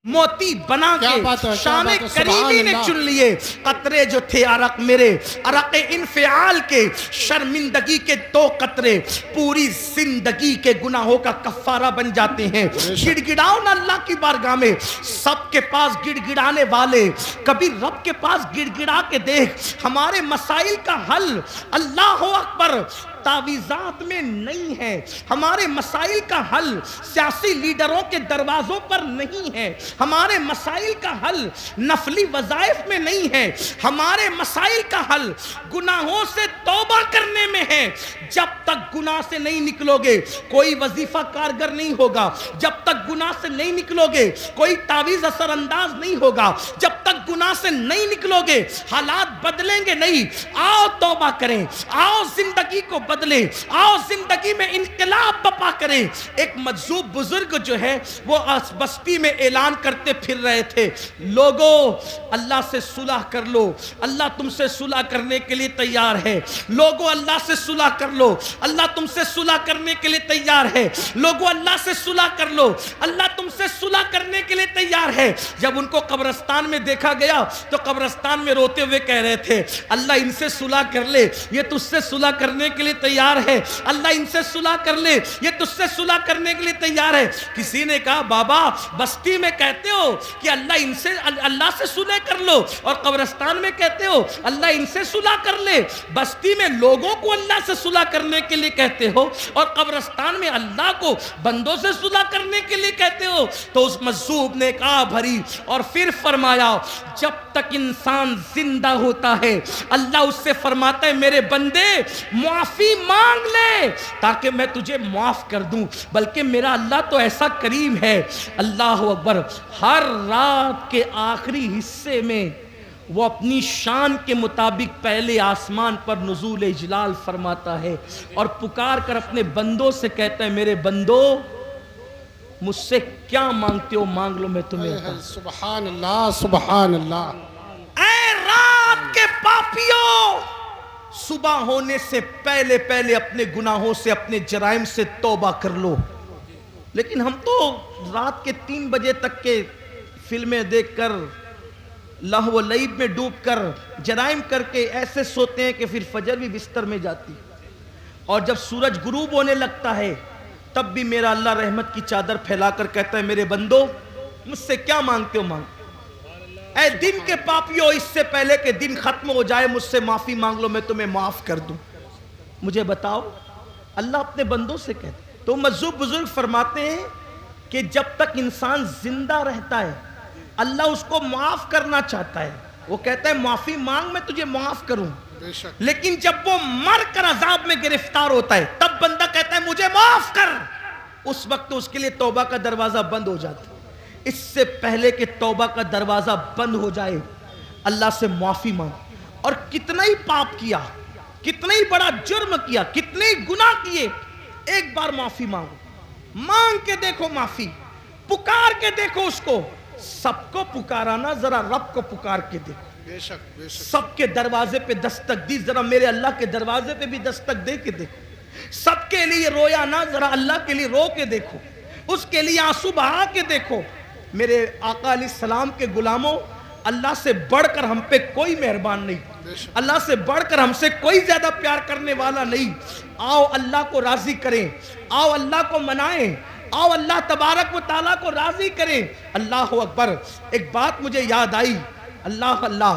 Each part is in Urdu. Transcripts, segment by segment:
موتی بنا کے شان کریمی نے چن لیے، قطرے جو تھے عرق میرے، عرق انفعال کے، شرمندگی کے 2 قطرے پوری زندگی کے گناہوں کا کفارہ بن جاتے ہیں۔ گڑ گڑاؤ نا اللہ کی بارگاہ میں، سب کے پاس گڑ گڑانے والے، کبھی رب کے پاس گڑ گڑا کے دیکھ، ہمارے مسائل کا حل اللہ اکبر تعویذات میں نہیں ہے، ہمارے مسائل کا حل سیاسی لیڈروں کے دروازوں پر نہیں ہے، ہمارے مسائل کا حل نفلی وظائف میں نہیں ہے، ہمارے مسائل کا حل گناہوں سے توبہ کرنے میں ہے۔ جب تک گناہ سے نہیں نکلو گے کوئی وظیفہ کارگر نہیں ہوگا، جب تک گناہ سے نہیں نکلو گے کوئی تعویذ اثر انداز نہیں ہوگا، جب تک گناہ سے نہیں نکلو گے حالات بدلیں گے نہیں۔ آؤ توبہ کریں، آؤ زندگی کو بدلیں، آؤ زندگی میں انقلاب بپا کریں۔ ایک مجذوب بزرگ جو ہے وہ بستی میں اعلان کرتے پھر رہے تھے، لوگو اللہ سے صلح کر لو، اللہ تم سے صلح کرنے کے لیے تیار ہے، لوگو اللہ سے صلح کر لو، اللہ تم سے صلح کرنے کے لیے تیار ہے، لوگو اللہ سے صلح کر لو، اللہ تم سے صلح کرنے کے لیے تیار ہے۔ جب ان کو قبرستان میں دیکھا گیا تو قبرستان میں روتے ہوئے کہہ رہے تھے، اللہ ان سے صلح کر لے، یہ تجھ سے صلح کرنے کے لیے تیار ہے، اللہ ان سے صلح کر لے، یہ تجھ سے صلح کرنے کے لیے تیار ہے۔ کسی نے کہا بابا بستی میں کہتے ہو کہ اللہ سے صلح کر لو اور قبرستان میں کہتے ہو اللہ ان سے صلح کر لے، بستی میں لوگوں کو اللہ سے صلح کرنے کے لیے کہتے ہو اور قبرستان میں اللہ کو بندوں سے صلح کرنے کے لیے کہتے ہو۔ تو اس مجذوب نے کہا بھری اور پھر فرمایا جب تک انسان زندہ ہوتا ہے اللہ اس سے فرماتا ہے میرے بندے معافی مانگ لے تاکہ میں تجھے معاف کر دوں، بلکہ میرا اللہ تو ایسا کریم ہے۔ اللہ اکبر، ہر رات کے آخری حصے میں وہ اپنی شان کے مطابق پہلے آسمان پر نزول اجلال فرماتا ہے اور پکار کر اپنے بندوں سے کہتا ہے میرے بندو مجھ سے کیا مانگتے ہو مانگ لو میں تمہیں عطا۔ سبحان اللہ سبحان اللہ۔ اے رات کے پاپیوں، صبح ہونے سے پہلے پہلے اپنے گناہوں سے اپنے جرائم سے توبہ کر لو۔ لیکن ہم تو رات کے 3 بجے تک کے فلمیں دیکھ کر لہو و لعب میں ڈوب کر جرائم کر کے ایسے سوتے ہیں کہ پھر فجر بھی بستر میں جاتی، اور جب سورج غروب ہونے لگتا ہے تب بھی میرا اللہ رحمت کی چادر پھیلا کر کہتا ہے میرے بندو مجھ سے کیا مانگتے ہو مانگ۔ اے دن کے پاپیوں، اس سے پہلے کہ دن ختم ہو جائے مجھ سے معافی مانگ لو میں تمہیں معاف کر دوں۔ مجھے بتاؤ اللہ اپنے بندوں سے کہتے ہیں۔ تو مجذوب بزرگ فرماتے ہیں کہ جب تک انسان زندہ رہتا ہے اللہ اس کو معاف کرنا چاہتا ہے، وہ کہتا ہے معافی مانگ میں تجھے معاف کروں، لیکن جب وہ مر کر عذاب میں گرفتار ہوتا ہے تب بندہ کہتا ہے مجھے معاف کر، اس وقت اس کے لیے توبہ کا دروازہ بند ہو جاتا ہے۔ اس سے پہلے کہ توبہ کا دروازہ بند ہو جائے اللہ سے معافی مانگ، اور کتنا ہی پاپ کیا، کتنا ہی بڑا جرم کیا، کتنے ہی گناہ کیے، ایک بار معافی مانگو، مانگ کے دیکھو معافی، پکار کے دیکھو اس کو۔ سب کو پکارانا، ذرا رب کو پکار کے دیکھو۔ بے شک بے شک۔ سب کے دروازے پہ دستک دی، ذرا میرے اللہ کے دروازے پہ بھی دستک دے کے دیکھو۔ سب کے لیے رویا نہ، ذرا اللہ کے لیے رو کے دیکھو، اس کے لیے آنسو بہا کے دیکھو۔ میرے آقا علیہ السلام کے غلاموں، اللہ سے بڑھ کر ہم پہ کوئی مہربان نہیں، اللہ سے بڑھ کر ہم سے کوئی زیادہ پیار کرنے والا نہیں۔ آؤ اللہ کو راضی کریں، آؤ اللہ کو منائیں، آؤ اللہ تبارک و تعالیٰ کو راضی کریں۔ اللہ اکبر۔ ایک بات مجھے یاد آئی، اللہ اللہ،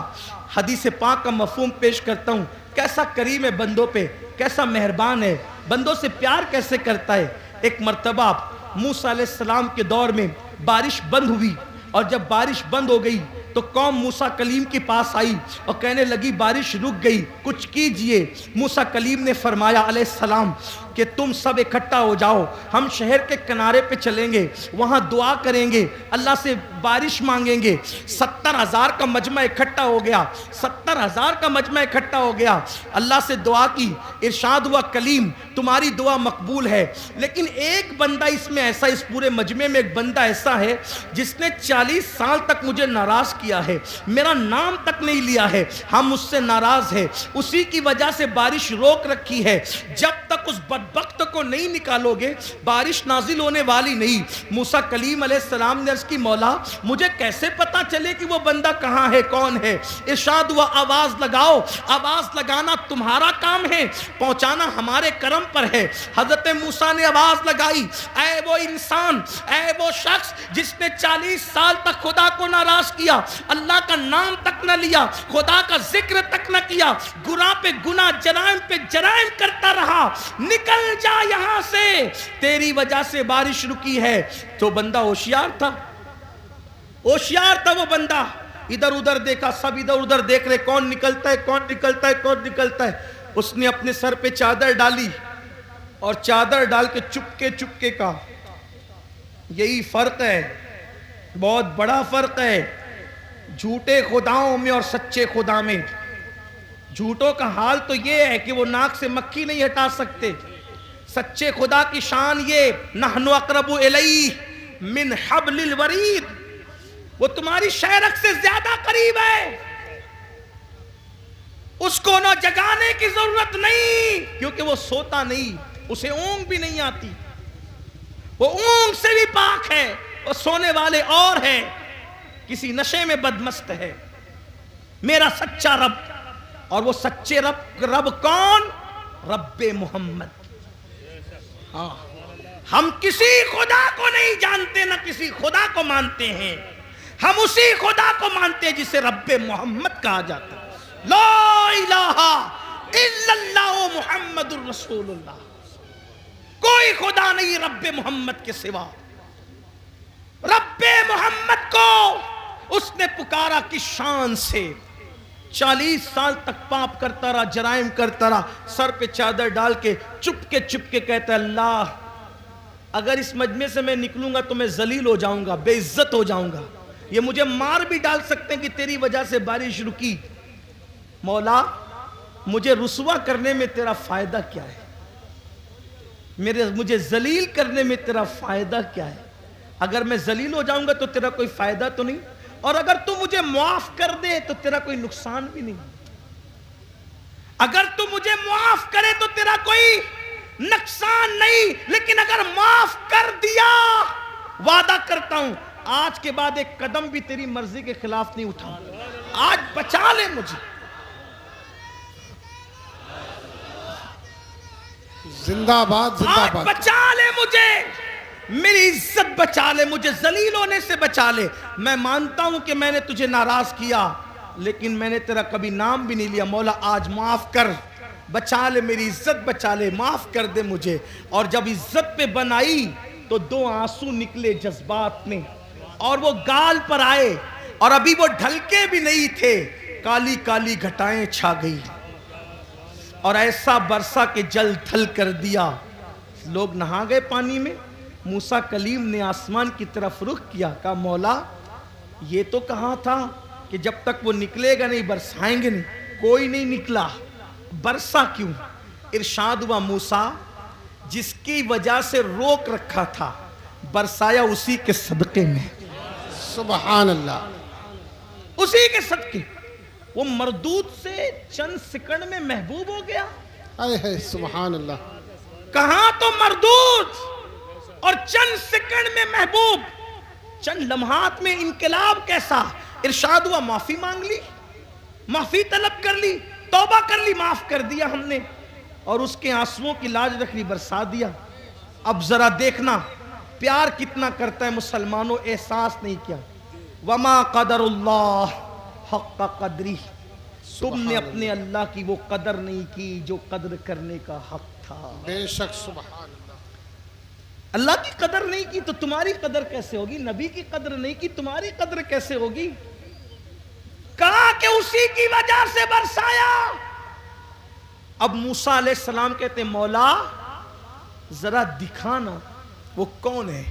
حدیث پاک کا مفہوم پیش کرتا ہوں، کیسا کریم ہے بندوں پہ، کیسا مہربان ہے، بندوں سے پیار کیسے کرتا ہے۔ ایک مرتبہ موسیٰ علیہ السلام کے دور میں بارش بند ہوئی، اور جب بارش بند ہو گئی تو قوم موسیٰ کلیم کے پاس آئی اور کہنے لگی بارش رک گئی کچھ کیجئے۔ موسیٰ کلیم نے فرمایا علیہ السلام کہ تم سب اکٹھا ہو جاؤ، ہم شہر کے کنارے پہ چلیں گے، وہاں دعا کریں گے، اللہ سے بارش مانگیں گے۔ 70,000 کا مجمع اکٹھا ہو گیا، 70,000 کا مجمع اکٹھا ہو گیا، اللہ سے دعا کی، ارشاد ہوا کلیم تمہاری دعا مقبول ہے، لیکن ایک بندہ اس میں ایسا، اس پورے مجمع میں ایک بندہ ایسا ہے جس نے 40 سال تک مجھے ناراض کیا ہے، میرا نام تک نہیں لیا ہے، ہم اس سے ناراض ہیں، اسی کی وجہ سے بارش روک رکھی ہے، جب تک تک اس بدبخت کو نہیں نکالو گے بارش نازل ہونے والی نہیں۔ موسیٰ کلیم علیہ السلام نے عرض کی مولا مجھے کیسے پتا چلے کہ وہ بندہ کہاں ہے کون ہے؟ ارشاد ہوا آواز لگاؤ، آواز لگانا تمہارا کام ہے، پہنچانا ہمارے کرم پر ہے۔ حضرت موسیٰ نے آواز لگائی، اے وہ انسان، اے وہ شخص جس نے 40 سال تک خدا کو ناراض کیا، اللہ کا نام تک نہ لیا، خدا کا ذکر تک نہ کیا، گناہ پہ گناہ، جرائم پہ جرائم کرتا رہا، نکل جا یہاں سے، تیری وجہ سے بارش رکی ہے۔ تو بندہ ہوشیار تھا، ہوشیار تھا وہ بندہ، ادھر ادھر دیکھا، سب ادھر ادھر دیکھ رہے کون نکلتا ہے کون نکلتا ہے کون نکلتا ہے۔ اس نے اپنے سر پہ چادر ڈالی اور چادر ڈال کے چپکے کا، یہی فرق ہے، بہت بڑا فرق ہے جھوٹے خداؤں میں اور سچے خدا میں۔ جھوٹوں کا حال تو یہ ہے کہ وہ ناک سے مکھی نہیں ہٹا سکتے، سچے خدا کی شان یہ نحن اقرب الیہ من حبل الورید، وہ تمہاری شہرک سے زیادہ قریب ہے، اس کو نہ جگانے کی ضرورت نہیں کیونکہ وہ سوتا نہیں، اسے اونگ بھی نہیں آتی، وہ اونگ سے بھی پاک ہے، وہ سونے والے اور ہے، کسی نشے میں بدمست ہے۔ میرا سچا رب، اور وہ سچے رب کون؟ رب محمد۔ ہم کسی خدا کو نہیں جانتے نہ کسی خدا کو مانتے ہیں، ہم اسی خدا کو مانتے ہیں جسے رب محمد کہا جاتا ہے۔ لا الہ الا اللہ محمد الرسول اللہ، کوئی خدا نہیں رب محمد کے سوا۔ رب محمد کو اس نے پکارا کس شان سے، 40 سال تک پاپ کرتا رہا، جرائم کرتا رہا، سر پہ چادر ڈال کے چپکے کہتا ہے اللہ اگر اس مجمع سے میں نکلوں گا تو میں ذلیل ہو جاؤں گا، بے عزت ہو جاؤں گا، یہ مجھے مار بھی ڈال سکتے ہیں کہ تیری وجہ سے بارش رکی، مولا مجھے رسوا کرنے میں تیرا فائدہ کیا ہے، مجھے ذلیل کرنے میں تیرا فائدہ کیا ہے؟ اگر میں ذلیل ہو جاؤں گا تو تیرا کوئی فائدہ تو نہیں، اور اگر تو مجھے معاف کر دے تو تیرا کوئی نقصان بھی نہیں، اگر تو مجھے معاف کرے تو تیرا کوئی نقصان نہیں، لیکن اگر معاف کر دیا وعدہ کرتا ہوں آج کے بعد ایک قدم بھی تیری مرضی کے خلاف نہیں اٹھاؤں، آج بچا لے مجھے، زندہ باد زندہ باد، بچا لے مجھے، میری عزت بچا لے، مجھے ذلیل ہونے سے بچا لے۔ میں مانتا ہوں کہ میں نے تجھے ناراض کیا لیکن میں نے تیرا کبھی نام بھی نہیں لیا، مولا آج معاف کر، بچا لے، میری عزت بچا لے، معاف کر دے مجھے۔ اور جب عزت پہ بنائی تو 2 آنسو نکلے جذبات میں اور وہ گال پر آئے، اور ابھی وہ ڈھلکے بھی نہیں تھے، کالی کالی گھٹائیں چھا گئی اور ایسا برسا کہ جل تھل کر دیا۔ لوگ نہا گئے پانی میں، موسیٰ کلیم نے آسمان کی طرف رخ کیا، کہا مولا یہ تو کہا تھا کہ جب تک وہ نکلے گا نہیں برسائیں گے نہیں، کوئی نہیں نکلا، برسا کیوں؟ ارشاد ہوا موسیٰ جس کی وجہ سے روک رکھا تھا برسایا اسی کے صدقے میں، سبحان اللہ، اسی کے صدقے، وہ مردود سے چند سیکنڈ میں محبوب ہو گیا۔ اے سبحان اللہ، کہاں تو مردود اور چند سیکنڈ میں محبوب، چند لمحات میں انقلاب کیسا۔ ارشاد ہوا معافی مانگ لی، معافی طلب کر لی، توبہ کر لی، معاف کر دیا ہم نے، اور اس کے آنسوؤں کی لاج رکھ لی، برسا دیا۔ اب ذرا دیکھنا پیار کتنا کرتا ہے مسلمانوں، احساس نہیں کیا۔ وما قدر اللہ حق قدری، تم نے اپنے اللہ کی وہ قدر نہیں کی جو قدر کرنے کا حق تھا۔ بے شک سبحان اللہ، اللہ کی قدر نہیں کی تو تمہاری قدر کیسے ہوگی؟ نبی کی قدر نہیں کی تمہاری قدر کیسے ہوگی؟ کہا کہ اسی کی وجہ سے برسایا۔ اب موسیٰ علیہ السلام کہتے ہیں مولا ذرا دکھانا وہ کون ہے۔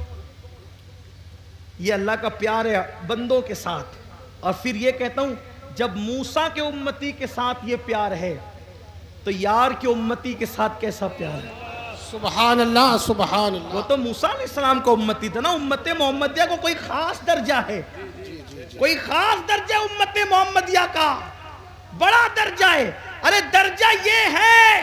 یہ اللہ کا پیار ہے بندوں کے ساتھ، اور پھر یہ کہتا ہوں جب موسیٰ کے امتی کے ساتھ یہ پیار ہے تو یار کے امتی کے ساتھ کیسا پیار ہے؟ سبحان اللہ سبحان اللہ، وہ تو موسیٰ علیہ السلام کا امتی تھا نا، امت محمدیہ کو کوئی خاص درجہ ہے، کوئی خاص درجہ امت محمدیہ کا، بڑا درجہ ہے۔ ارے درجہ یہ ہے